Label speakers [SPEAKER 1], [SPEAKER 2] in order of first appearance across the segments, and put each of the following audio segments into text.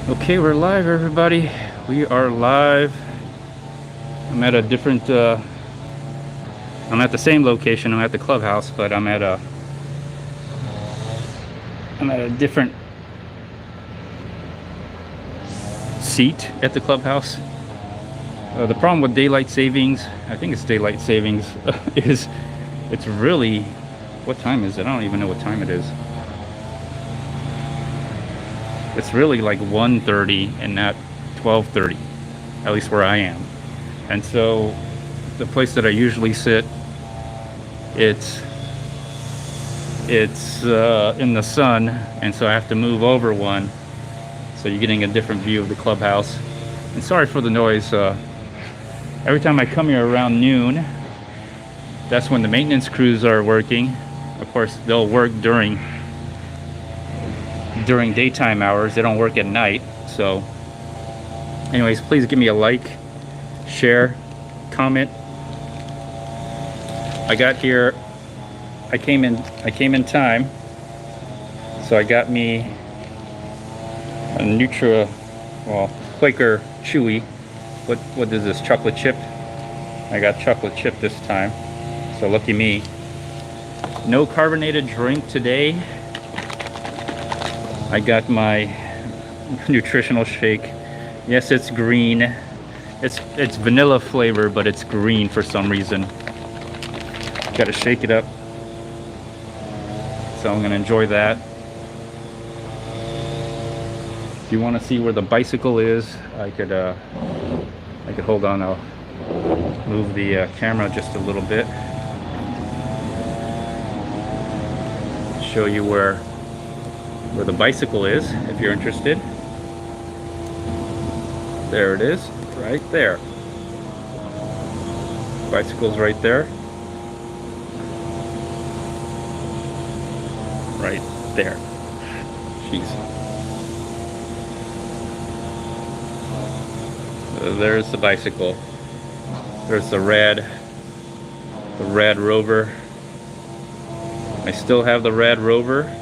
[SPEAKER 1] Okay, we're live, everybody. We are live. I'm at a different, I'm at the same location. I'm at the Clubhouse, but I'm at a different seat at the Clubhouse. The problem with daylight savings, I think it's daylight savings, is it's really, what time is it? I don't even know what time it is. It's really like 1:30 and not 12:30, at least where I am. And so the place that I usually sit, it's in the sun, and so I have to move over one, so you're getting a different view of the Clubhouse. And sorry for the noise. Every time I come here around noon, that's when the maintenance crews are working. Of course, they'll work during daytime hours. They don't work at night. So anyways, please give me a like, share, comment. I got here, I came in time, so I got me a Quaker Chewy. What is this, chocolate chip? I got chocolate chip this time, so lucky me. No carbonated drink today. I got my nutritional shake. Yes, it's green. It's vanilla flavor, but it's green for some reason. Got to shake it up. So I'm gonna enjoy that. If you want to see where the bicycle is, I could hold on. I'll move the camera just a little bit. Show you where the bicycle is, if you're interested. There it is, right there. Bicycle's right there. Right there. Jeez. There's the bicycle. There's the rad Rover. I still have the rad Rover.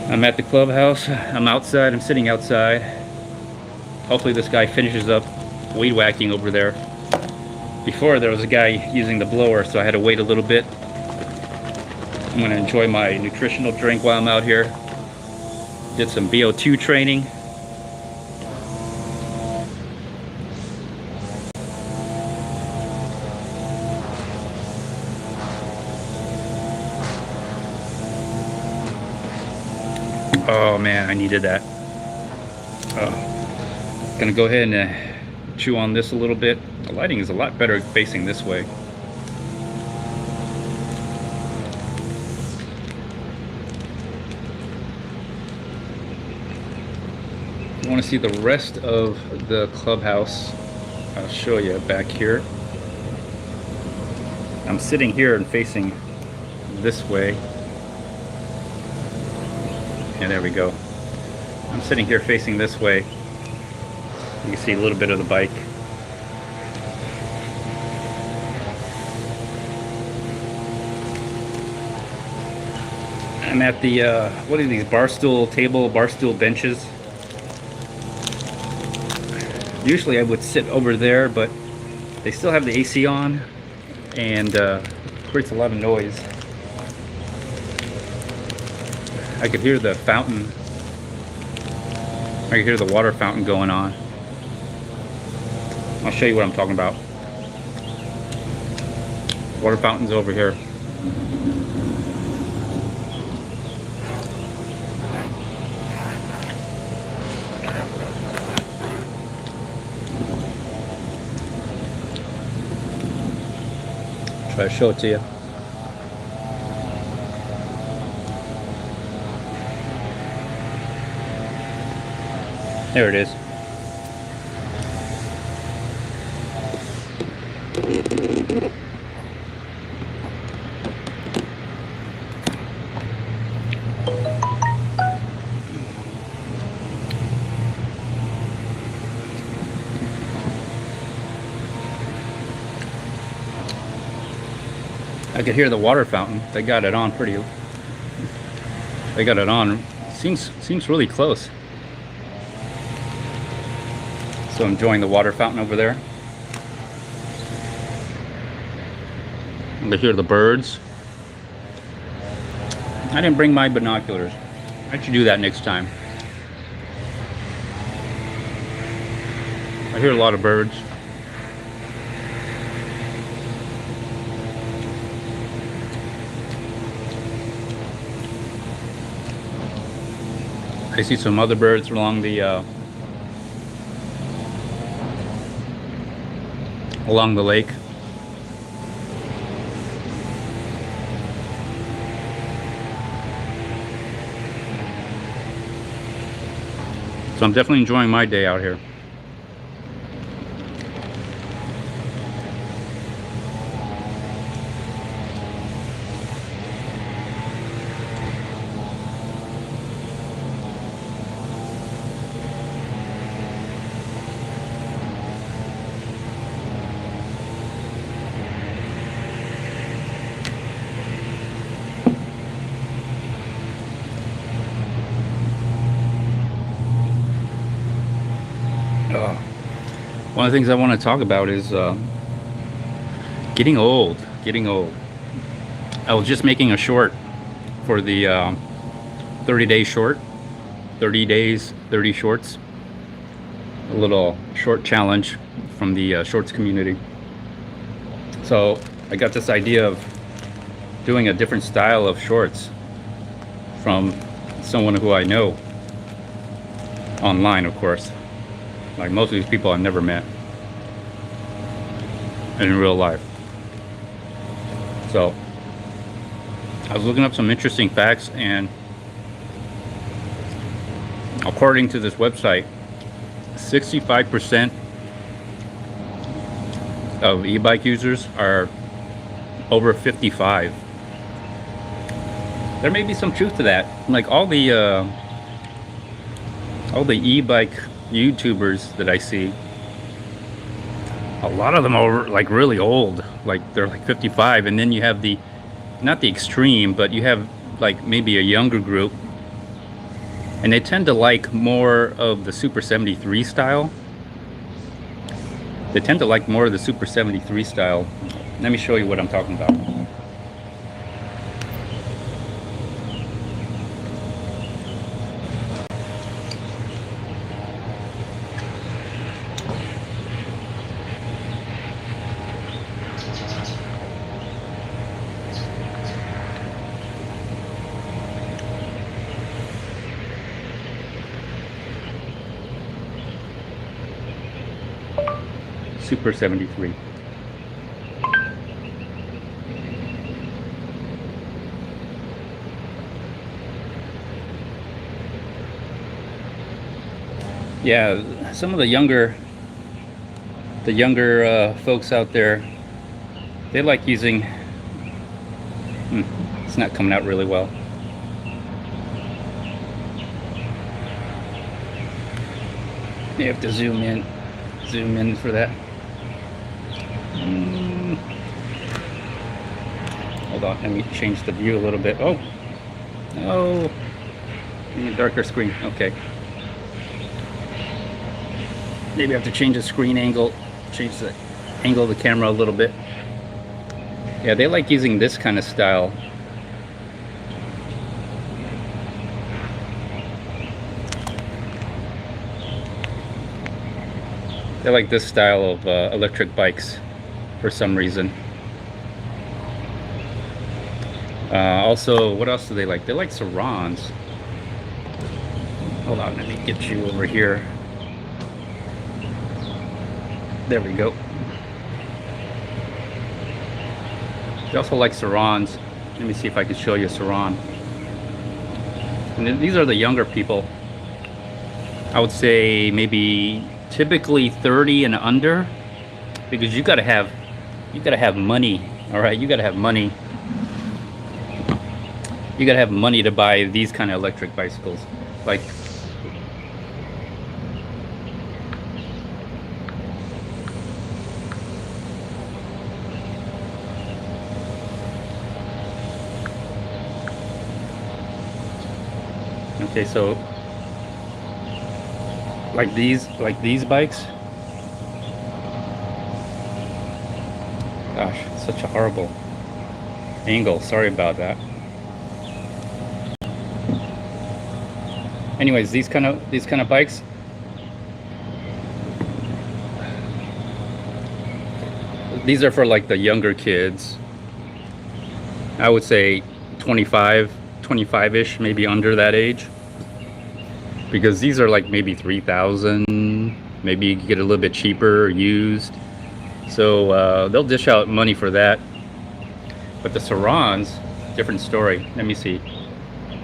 [SPEAKER 1] I'm at the Clubhouse. I'm outside. I'm sitting outside. Hopefully this guy finishes up weed whacking over there. Before, there was a guy using the blower, so I had to wait a little bit. I'm going to enjoy my nutritional drink while I'm out here. Did some VO2 training. Oh man, I needed that. Gonna go ahead and chew on this a little bit. The lighting is a lot better facing this way. If you want to see the rest of the Clubhouse, I'll show you back here. I'm sitting here and facing this way. And there we go. I'm sitting here facing this way. You can see a little bit of the bike. I'm at the, what are these, bar stool benches. Usually I would sit over there, but they still have the AC on, and it creates a lot of noise. I could hear the fountain. I could hear the water fountain going on. I'll show you what I'm talking about. Water fountain's over here. Try to show it to you. There it is. I could hear the water fountain. They got it on pretty. They got it on. Seems really close. So I'm enjoying the water fountain over there. I hear the birds. I didn't bring my binoculars. I should do that next time. I hear a lot of birds. I see some other birds along the lake. So I'm definitely enjoying my day out here. One of the things I want to talk about is getting old. Getting old. I was just making a short for the 30-day short. 30 days, 30 shorts. A little short challenge from the shorts community. So I got this idea of doing a different style of shorts from someone who I know online, of course. Like most of these people I've never met in real life. So I was looking up some interesting facts, and according to this website, 65% of e-bike users are over 55. There may be some truth to that. Like all the e-bike YouTubers that I see, a lot of them are like really old, like they're like 55, and then you have the, not the extreme, but you have like maybe a younger group, and they tend to like more of the Super 73 style. They tend to like more of the Super 73 style. Let me show you what I'm talking about. Super 73. Yeah, some of the younger folks out there, they like using, it's not coming out really well. You have to zoom in for that. Hold on, let me change the view a little bit. Oh, in a darker screen. Okay. Maybe I have to change the screen angle, change the angle of the camera a little bit. Yeah, they like using this kind of style. They like this style of electric bikes for some reason. Also, what else do they like? They like Sarons. Hold on, let me get you over here. There we go. They also like Sarons. Let me see if I can show you a Saron. And then these are the younger people. I would say maybe typically 30 and under, because you gotta have money. All right, you gotta have money. You gotta have money to buy these kind of electric bicycles. Like, okay, so like these bikes, Gosh, such a horrible angle. Sorry about that. Anyways, these kind of bikes, these are for like the younger kids. I would say 25-ish, maybe under that age. Because these are like maybe 3,000, maybe you can get a little bit cheaper used. So they'll dish out money for that. But the Sarons, different story. Let me see.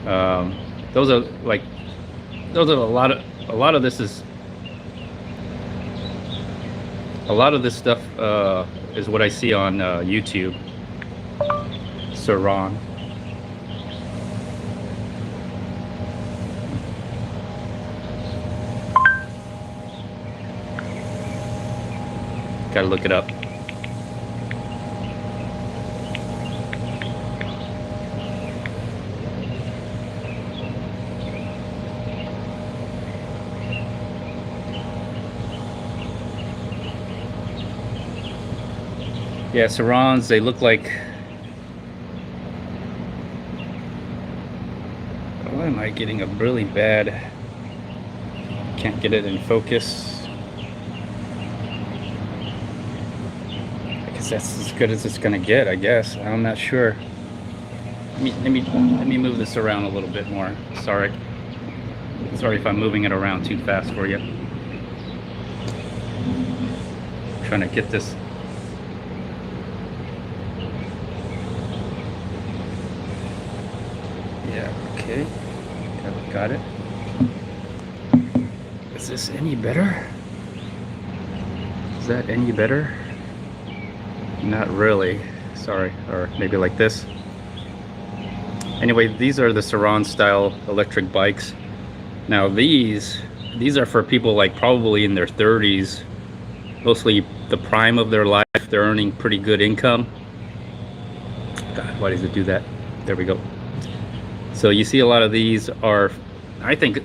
[SPEAKER 1] Those are like, those are a lot of this is, a lot of this stuff is what I see on YouTube. Saron. Gotta look it up. Yeah, Sarons, they look like... Why am I getting a really bad... Can't get it in focus. I guess that's as good as it's gonna get, I guess. I'm not sure. Let me move this around a little bit more. Sorry. Sorry if I'm moving it around too fast for you. I'm trying to get this... Okay, got it. Is this any better? Is that any better? Not really. Sorry. Or maybe like this. Anyway, these are the Saron style electric bikes. Now these are for people like probably in their 30s, mostly the prime of their life. They're earning pretty good income. God, why does it do that? There we go. So you see a lot of these are, I mean,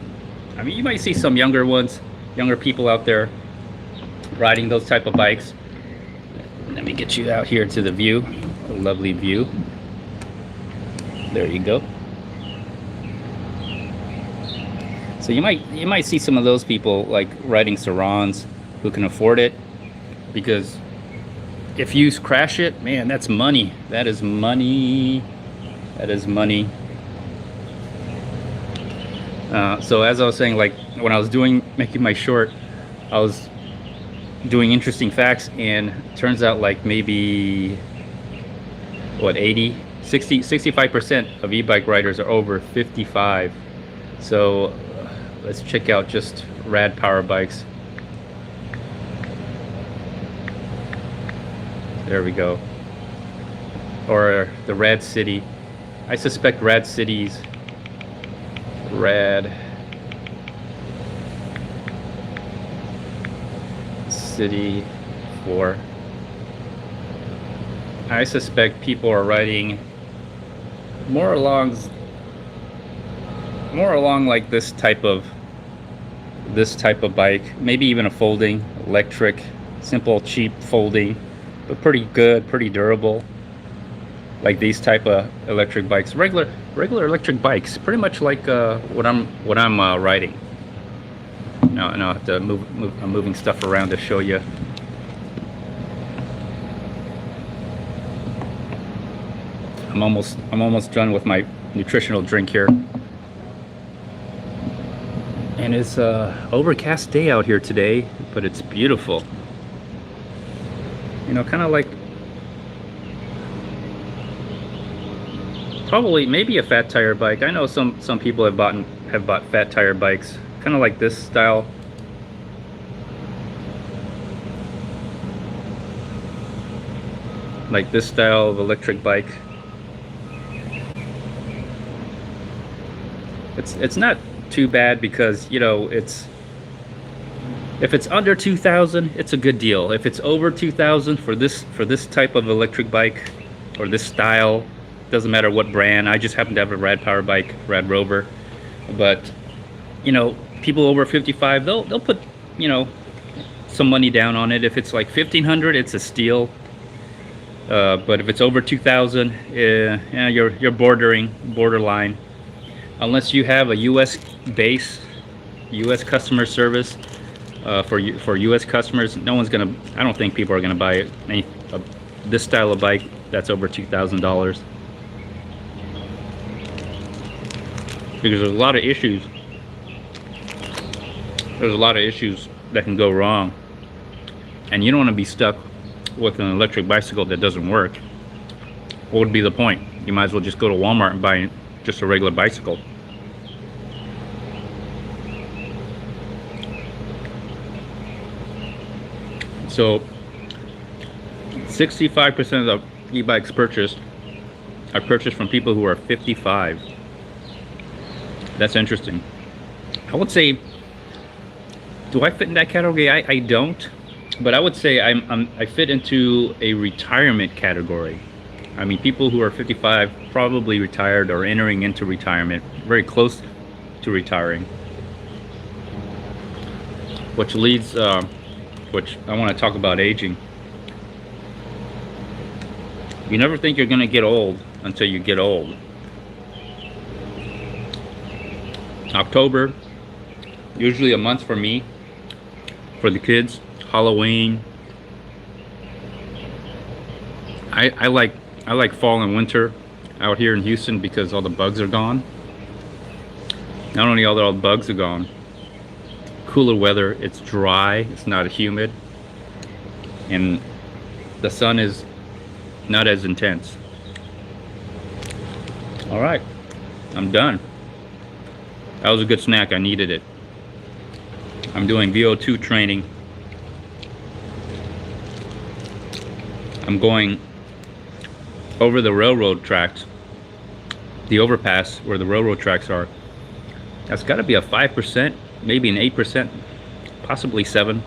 [SPEAKER 1] you might see some younger ones, younger people out there riding those type of bikes. Let me get you out here to the view, a lovely view. There you go. So you might see some of those people like riding Sarons who can afford it, because if you crash it, man, that's money. That is money. That is money. So as I was saying, like when I was making my short, I was doing interesting facts, and turns out like maybe what 65% of e-bike riders are over 55. So let's check out just rad power bikes. There we go. Or the Rad City. I suspect Rad City's Rad City 4. I suspect people are riding more along like this type of bike, maybe even a folding electric, simple cheap folding, but pretty good, pretty durable, like these type of electric bikes, regular electric bikes, pretty much like what I'm riding. Now I have to I'm moving stuff around to show you. I'm almost done with my nutritional drink here. And it's a overcast day out here today, but it's beautiful. You know, kind of like probably maybe a fat tire bike. I know some people have bought fat tire bikes, kind of like this style. Like this style of electric bike. It's not too bad, because you know, if it's under 2,000, it's a good deal. If it's over 2,000 for this type of electric bike or this style, doesn't matter what brand. I just happen to have a rad power bike, Rad Rover. But you know, people over 55, they'll put, you know, some money down on it. If it's like 1,500, it's a steal. But if it's over 2,000, yeah, you're borderline. Unless you have a U.S. base, U.S. customer service for U.S. customers, no one's gonna. I don't think people are gonna buy this style of bike that's over $2,000, because there's a lot of issues. There's a lot of issues that can go wrong, and you don't want to be stuck with an electric bicycle that doesn't work. What would be the point? You might as well just go to Walmart and buy just a regular bicycle. So 65% of the e-bikes purchased are purchased from people who are 55. That's interesting. I would say, do I fit in that category? I don't, but I would say I fit into a retirement category. I mean, people who are 55, probably retired or entering into retirement, very close to retiring, which leads, which I want to talk about aging. You never think you're going to get old until you get old. October, usually a month for me, for the kids, Halloween. I like fall and winter out here in Houston because all the bugs are gone. Not only all the bugs are gone, cooler weather, it's dry, it's not humid, and the sun is not as intense. All right, I'm done. That was a good snack, I needed it. I'm doing VO2 training. I'm going over the railroad tracks, the overpass where the railroad tracks are. That's got to be a 5%, maybe an 8%, possibly 7%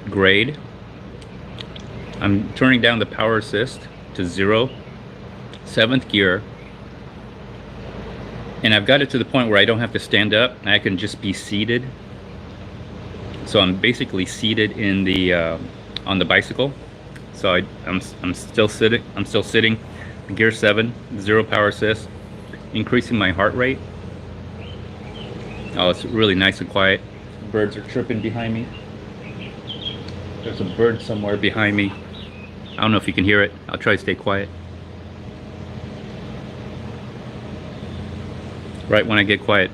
[SPEAKER 1] grade. I'm turning down the power assist to 0, 7th gear, and I've got it to the point where I don't have to stand up. I can just be seated. So I'm basically seated in the on the bicycle. So I'm still sitting. I'm still sitting. Gear 7, 0 power assist, increasing my heart rate. Oh, it's really nice and quiet. Birds are chirping behind me. There's a bird somewhere behind me. I don't know if you can hear it. I'll try to stay quiet. Right when I get quiet.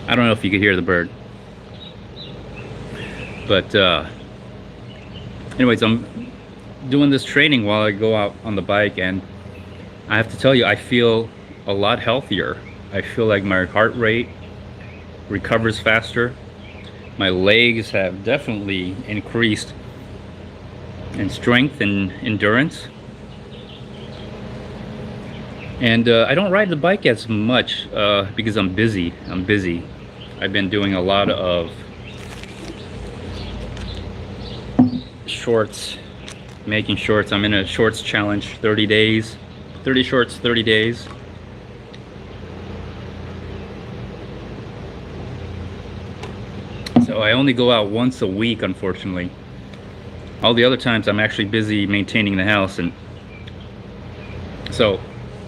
[SPEAKER 1] I don't know if you could hear the bird. But anyways, I'm doing this training while I go out on the bike, and I have to tell you, I feel a lot healthier. I feel like my heart rate recovers faster. My legs have definitely increased in strength and endurance. And I don't ride the bike as much because I'm busy. I've been doing a lot of shorts, making shorts. I'm in a shorts challenge, 30 days, 30 shorts, 30 days. So I only go out once a week, unfortunately. All the other times I'm actually busy maintaining the house. And so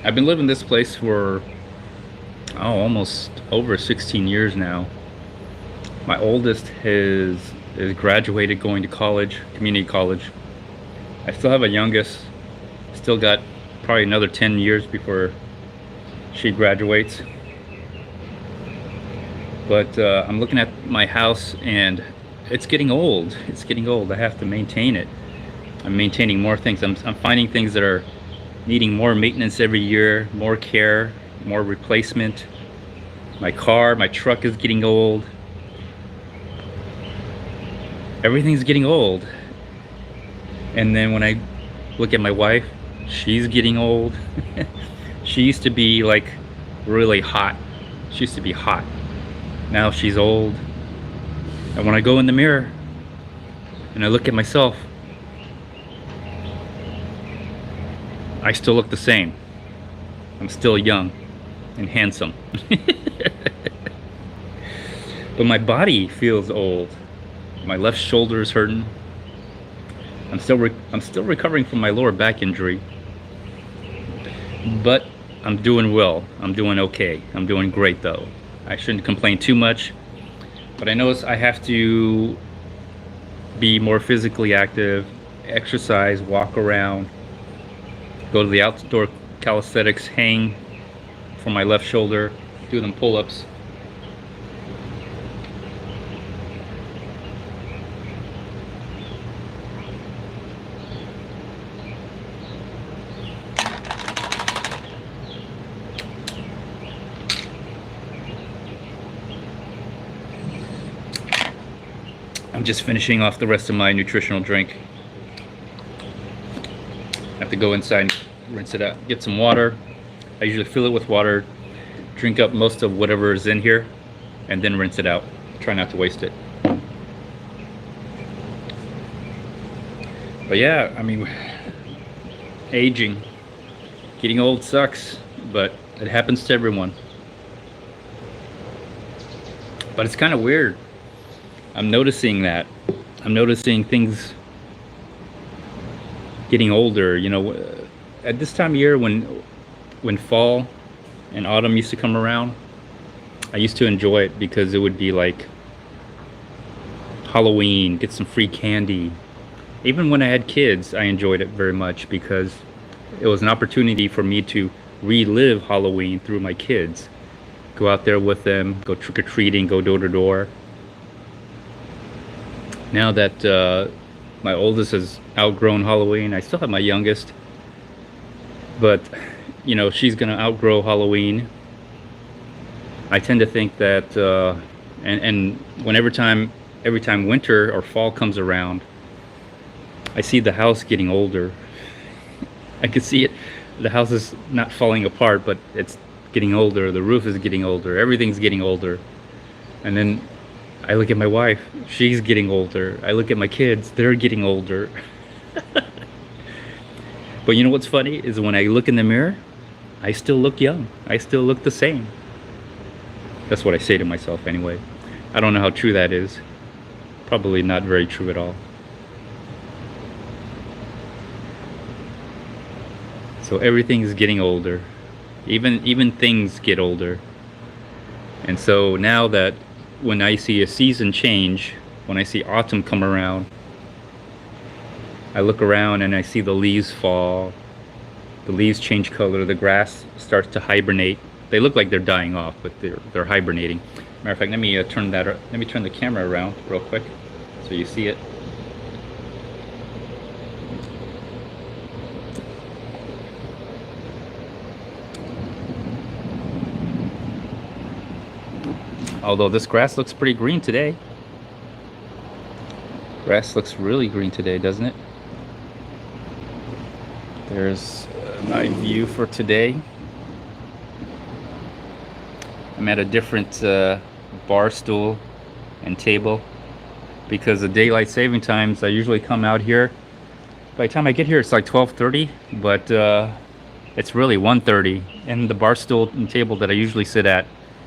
[SPEAKER 1] I've been living this place for almost over 16 years now. My oldest is graduated, going to college, community college. I still have a youngest, still got probably another 10 years before she graduates. But I'm looking at my house and it's getting old. It's getting old. I have to maintain it. I'm maintaining more things. I'm finding things that are needing more maintenance every year, more care, more replacement. My truck is getting old. Everything's getting old. And then when I look at my wife, she's getting old. She used to be like really hot. She used to be hot. Now she's old. And when I go in the mirror and I look at myself, I still look the same. I'm still young and handsome. But my body feels old. My left shoulder is hurting. I'm still recovering from my lower back injury. But I'm doing well. I'm doing okay. I'm doing great though. I shouldn't complain too much. But I notice I have to be more physically active, exercise, walk around, go to the outdoor calisthenics, hang for my left shoulder, do them pull-ups. I'm just finishing off the rest of my nutritional drink. I have to go inside and rinse it out, get some water. I usually fill it with water, drink up most of whatever is in here, and then rinse it out. Try not to waste it. But yeah, I mean, aging, getting old sucks, but it happens to everyone. But it's kind of weird. I'm noticing that. I'm noticing things getting older. You know, at this time of year when fall and autumn used to come around, I used to enjoy it because it would be like Halloween, get some free candy. Even when I had kids, I enjoyed it very much because it was an opportunity for me to relive Halloween through my kids. Go out there with them, go trick-or-treating, go door to door. Now that my oldest has outgrown Halloween, I still have my youngest, but you know, she's gonna outgrow Halloween. I tend to think that and whenever every time winter or fall comes around, I see the house getting older. I can see it. The house is not falling apart, but it's getting older. The roof is getting older. Everything's getting older. And then I look at my wife, she's getting older. I look at my kids, they're getting older. But you know what's funny is when I look in the mirror, I still look young. I still look the same. That's what I say to myself anyway. I don't know how true that is. Probably not very true at all. So everything is getting older. Even things get older. And so now that when I see a season change, when I see autumn come around, I look around and I see the leaves fall, the leaves change color, the grass starts to hibernate. They look like they're dying off, but they're hibernating. Matter of fact, let me turn the camera around real quick so you see it. Although this grass looks pretty green today. Grass looks really green today, doesn't it? There's my view for today. I'm at a different bar stool and table because of daylight saving times. I usually come out here. By the time I get here, it's like 12:30, but it's really 1:30. And the bar stool and table that I usually sit at,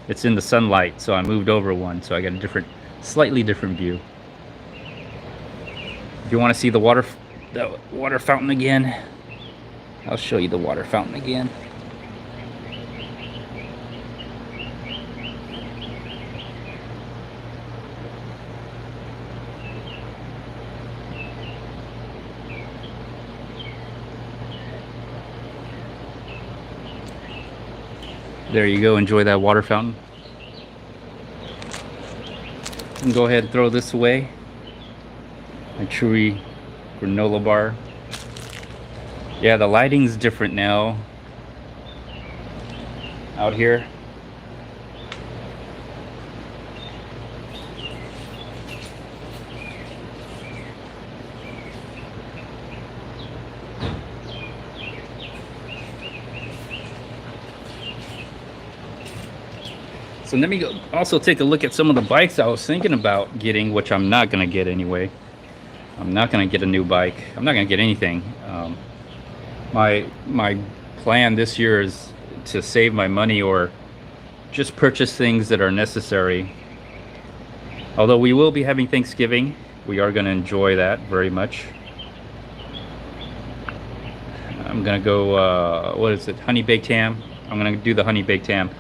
[SPEAKER 1] it's in the sunlight, so I moved over one, so I got a slightly different view. If you want to see the water fountain again, I'll show you the water fountain again. There you go, enjoy that water fountain. And go ahead and throw this away. My Chewy granola bar. Yeah, the lighting's different now out here. So let me also take a look at some of the bikes I was thinking about getting, which I'm not going to get anyway. I'm not going to get a new bike. I'm not going to get anything. My plan this year is to save my money or just purchase things that are necessary. Although we will be having Thanksgiving, we are going to enjoy that very much. I'm going to go, what is it, honey baked ham? I'm going to do the honey baked ham.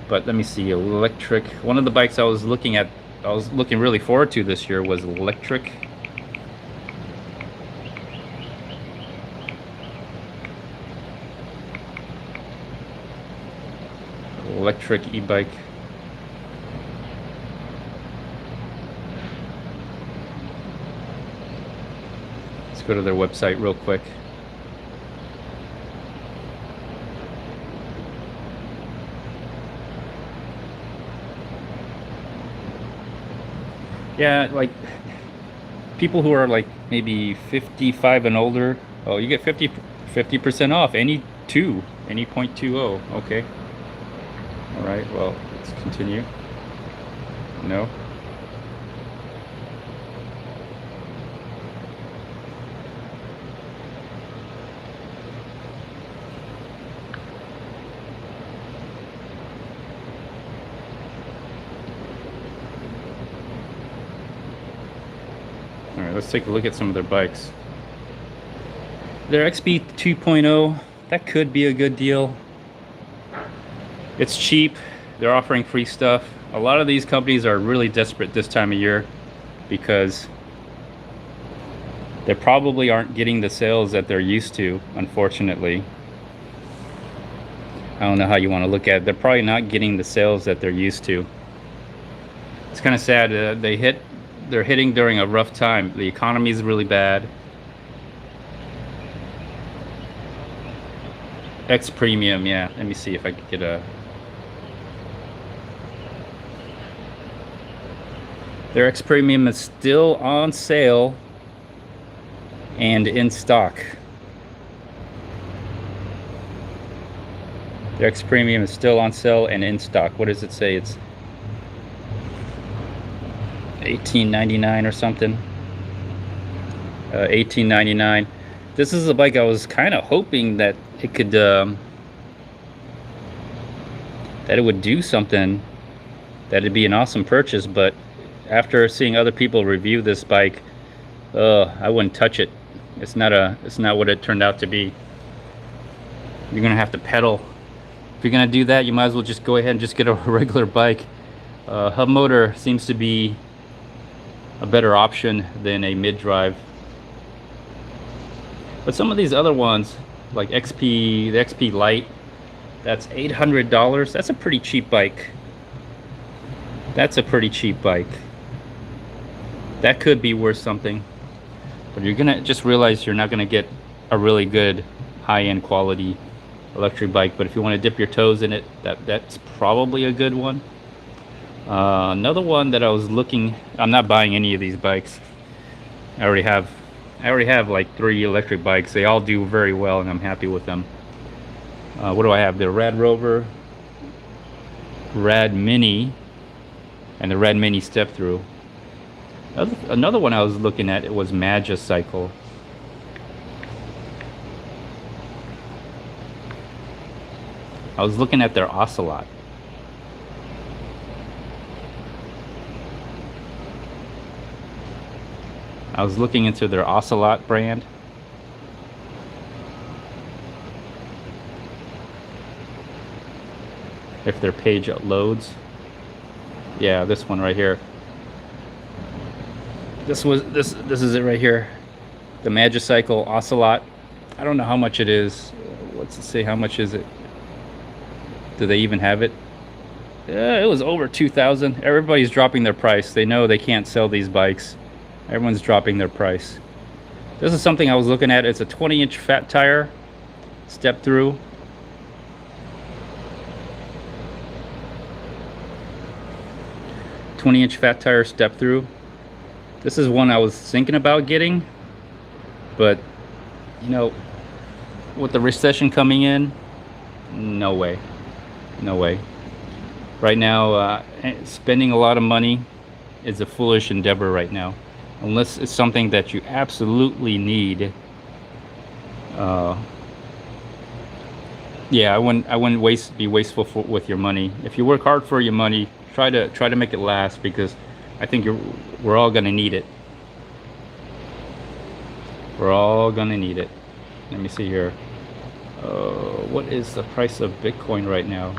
[SPEAKER 1] But let me see, electric. One of the bikes I was looking at, I was looking really forward to this year was electric. Electric e-bike. Let's go to their website real quick. Yeah, like people who are like maybe 55 and older, oh, you get 50% off any 0.20. Okay. All right, well, let's continue. No. All right, let's take a look at some of their bikes. Their XP 2.0, that could be a good deal. It's cheap. They're offering free stuff. A lot of these companies are really desperate this time of year because they probably aren't getting the sales that they're used to, unfortunately. I don't know how you want to look at it. They're probably not getting the sales that they're used to. It's kind of sad. They're hitting during a rough time. The economy is really bad. X Premium, yeah. Let me see if I can get a... Their X Premium is still on sale and in stock. Their X Premium is still on sale and in stock. What does it say? It's $18.99 or something. $18.99. This is a bike I was kind of hoping that it could that it would do something, that it'd be an awesome purchase, but after seeing other people review this bike, I wouldn't touch it. It's not what it turned out to be. You're gonna have to pedal. If you're gonna do that, you might as well just go ahead and just get a regular bike. Hub motor seems to be a better option than a mid-drive. But some of these other ones, like the XP Lite, that's $800. That's a pretty cheap bike. That's a pretty cheap bike. That could be worth something. But you're gonna just realize you're not gonna get a really good high-end quality electric bike. But if you want to dip your toes in it, that's probably a good one. Another one that I was looking, I'm not buying any of these bikes. I already have like 3 electric bikes. They all do very well and I'm happy with them. What do I have? The Rad Rover, Rad Mini, and the Rad Mini step through. Another one I was looking at, it was Magicycle. I was looking at their Ocelot. I was looking into their Ocelot brand. If their page loads. Yeah, this one right here. This is it right here. The Magicycle Ocelot. I don't know how much it is. What's it say? How much is it? Do they even have it? Yeah, it was over 2,000. Everybody's dropping their price. They know they can't sell these bikes. Everyone's dropping their price. This is something I was looking at. It's a 20-inch fat tire step through. "20-inch fat tire step through." This is one I was thinking about getting, but you know, with the recession coming in, no way, no way. Right now, spending a lot of money is a foolish endeavor right now, unless it's something that you absolutely need. Yeah, I wouldn't be wasteful with your money. If you work hard for your money, try to make it last, because I think we're all gonna need it. We're all gonna need it. Let me see here. What is the price of Bitcoin right now?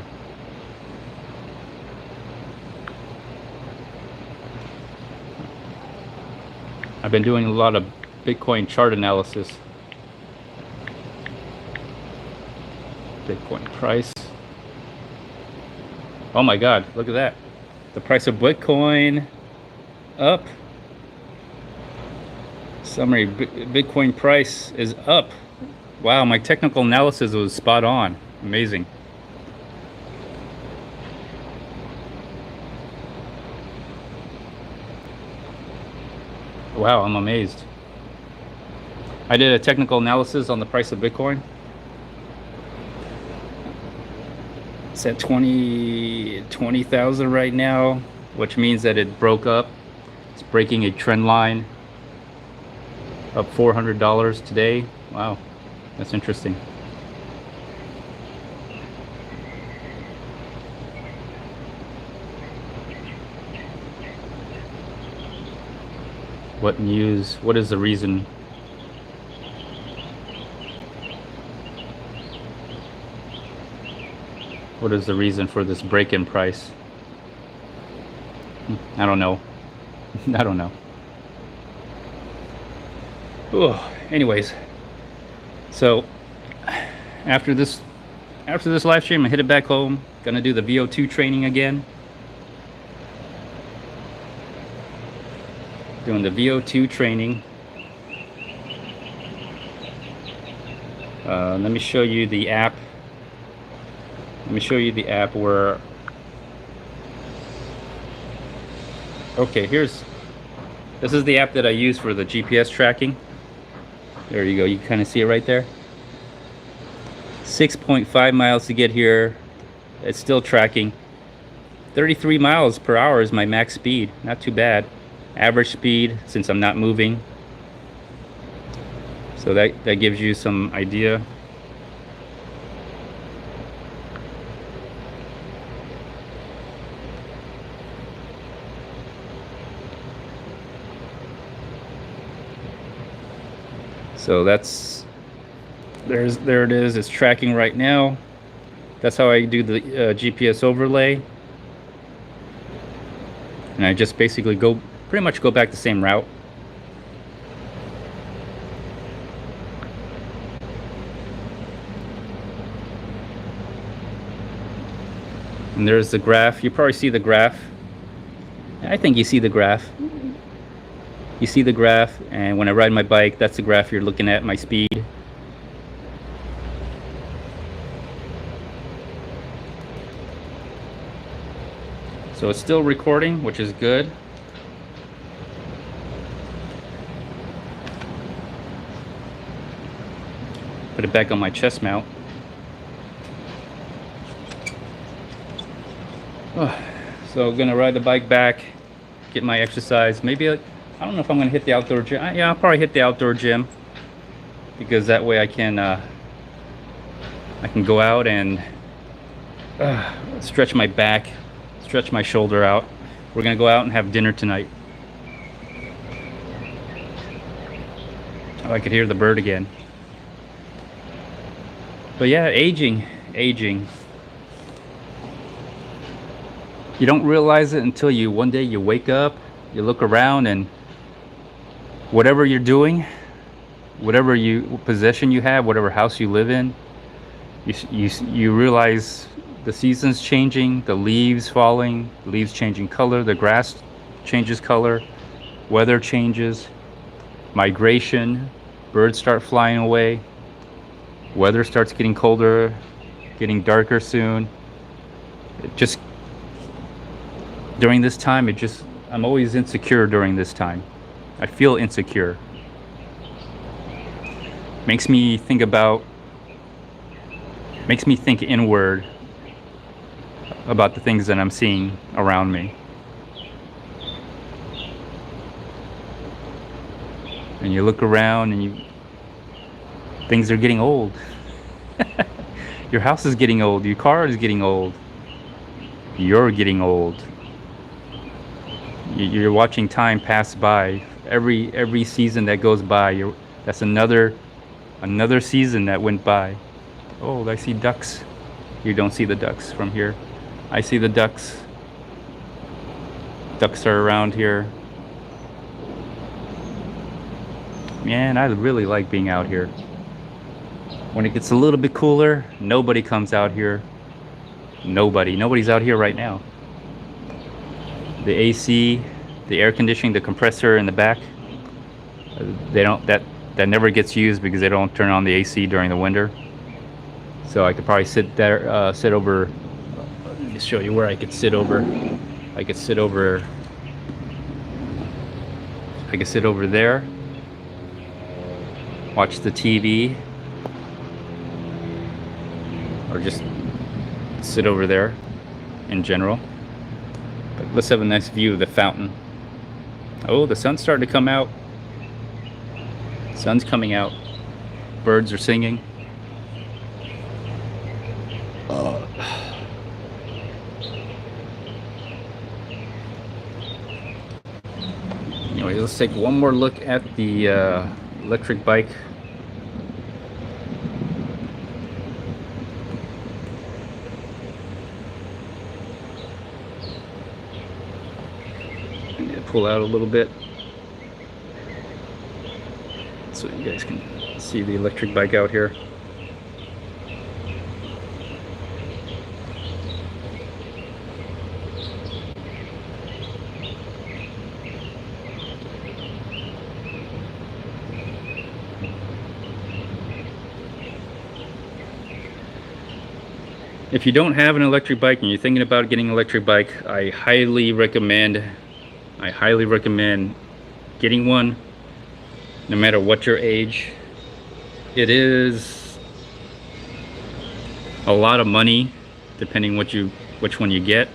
[SPEAKER 1] I've been doing a lot of Bitcoin chart analysis. Bitcoin price. Oh my God, look at that. The price of Bitcoin up. Summary, Bitcoin price is up. Wow, my technical analysis was spot on. Amazing. Wow, I'm amazed. I did a technical analysis on the price of Bitcoin. It's at 20,000 right now, which means that it broke up. It's breaking a trend line. Up $400 today. Wow, that's interesting. What news? What is the reason? What is the reason for this break-in price? I don't know. I don't know. Oh, anyways, so after this live stream, I hit it back home. Gonna do the VO2 training again. Doing the VO2 training. Let me show you the app. Let me show you the app where. Okay, this is the app that I use for the GPS tracking. There you go, you kind of see it right there. 6.5 miles to get here. It's still tracking. 33 miles per hour is my max speed. Not too bad. Average speed, since I'm not moving. So that gives you some idea. So there it is. It's tracking right now. That's how I do the GPS overlay. And I just basically pretty much go back the same route. And there's the graph. You probably see the graph. I think you see the graph. You see the graph, and when I ride my bike, that's the graph you're looking at, my speed. So it's still recording, which is good. Put it back on my chest mount. So I'm gonna ride the bike back, get my exercise. Maybe I don't know if I'm gonna hit the outdoor gym. Yeah, I'll probably hit the outdoor gym, because that way I can go out and stretch my back, stretch my shoulder out. We're gonna go out and have dinner tonight. Oh, I could hear the bird again. But yeah, aging. You don't realize it until one day you wake up, you look around, and whatever you're doing, whatever possession you have, whatever house you live in, you realize the seasons changing, the leaves falling, leaves changing color, the grass changes color, weather changes, migration, birds start flying away, weather starts getting colder, getting darker soon. During this time, I'm always insecure during this time. I feel insecure. Makes me think inward about the things that I'm seeing around me. And you look around and things are getting old. Your house is getting old. Your car is getting old. You're getting old. You're watching time pass by. Every season that goes by, that's another season that went by. Oh, I see ducks. You don't see the ducks from here. I see the ducks. Ducks are around here. Man, I really like being out here. When it gets a little bit cooler, nobody comes out here. Nobody's out here right now. The AC, the air conditioning, the compressor in the back, that never gets used because they don't turn on the AC during the winter. So I could probably sit there, sit over. Let me show you where I could sit over. I could sit over there. Watch the TV, or just sit over there in general. But let's have a nice view of the fountain. Oh, the sun's starting to come out. Sun's coming out. Birds are singing. Anyway, let's take one more look at the electric bike. Pull out a little bit so you guys can see the electric bike out here. If you don't have an electric bike and you're thinking about getting an electric bike, I highly recommend getting one, no matter what your age. It is a lot of money depending which one you get.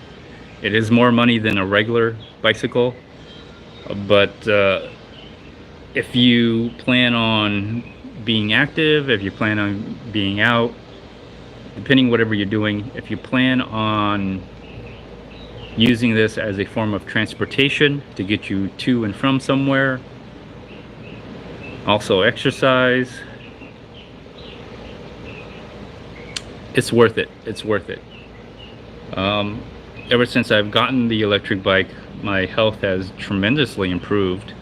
[SPEAKER 1] It is more money than a regular bicycle, but if you plan on being active, if you plan on being out, depending whatever you're doing, if you plan on using this as a form of transportation to get you to and from somewhere, also exercise, it's worth it. It's worth it. Ever since I've gotten the electric bike, my health has tremendously improved,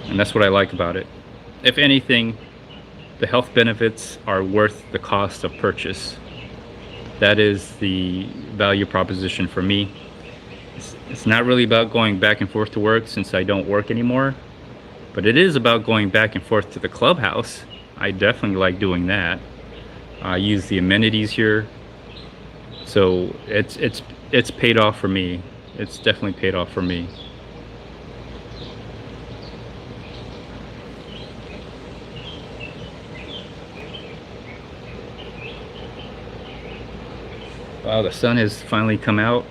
[SPEAKER 1] and that's what I like about it. If anything, the health benefits are worth the cost of purchase. That is the value proposition for me. It's not really about going back and forth to work, since I don't work anymore, but it is about going back and forth to the clubhouse. I definitely like doing that. I use the amenities here, so it's paid off for me. It's definitely paid off for me. Wow, the sun has finally come out.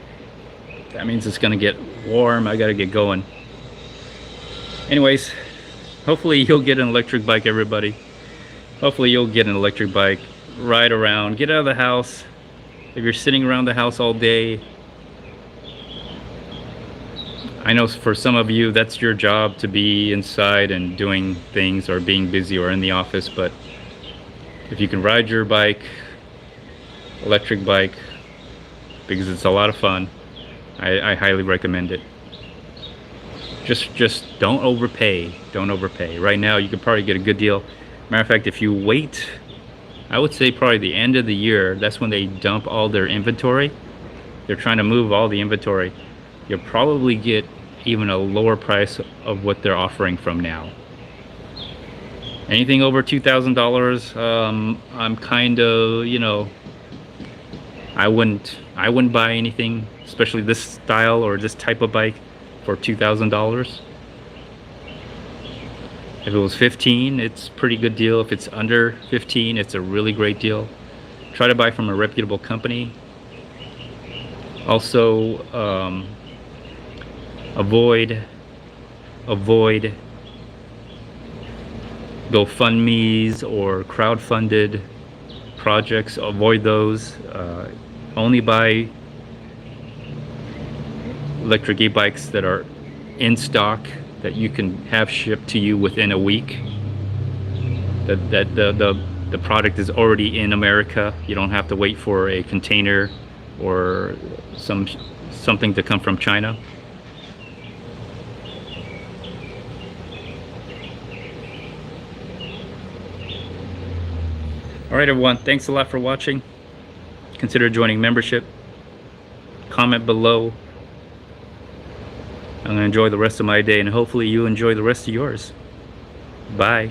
[SPEAKER 1] That means it's gonna get warm. I gotta get going. Anyways, hopefully you'll get an electric bike, everybody. Hopefully you'll get an electric bike. Ride around, get out of the house. If you're sitting around the house all day, I know for some of you that's your job, to be inside and doing things or being busy or in the office, but if you can ride your bike, electric bike, because it's a lot of fun, I highly recommend it. Just don't overpay. Don't overpay. Right now you could probably get a good deal. Matter of fact, if you wait, I would say probably the end of the year, that's when they dump all their inventory. They're trying to move all the inventory. You'll probably get even a lower price of what they're offering from now. Anything over $2,000, I'm kind of, you know, I wouldn't buy anything, especially this style or this type of bike, for $2,000. If it was 15, it's a pretty good deal. If it's under 15, it's a really great deal. Try to buy from a reputable company. Also, avoid GoFundMe's or crowdfunded projects, avoid those. Only buy electric e-bikes that are in stock, that you can have shipped to you within a week, that the product is already in America. You don't have to wait for a container or something to come from China. Alright everyone, thanks a lot for watching. Consider joining membership. Comment below. I'm going to enjoy the rest of my day, and hopefully you enjoy the rest of yours. Bye.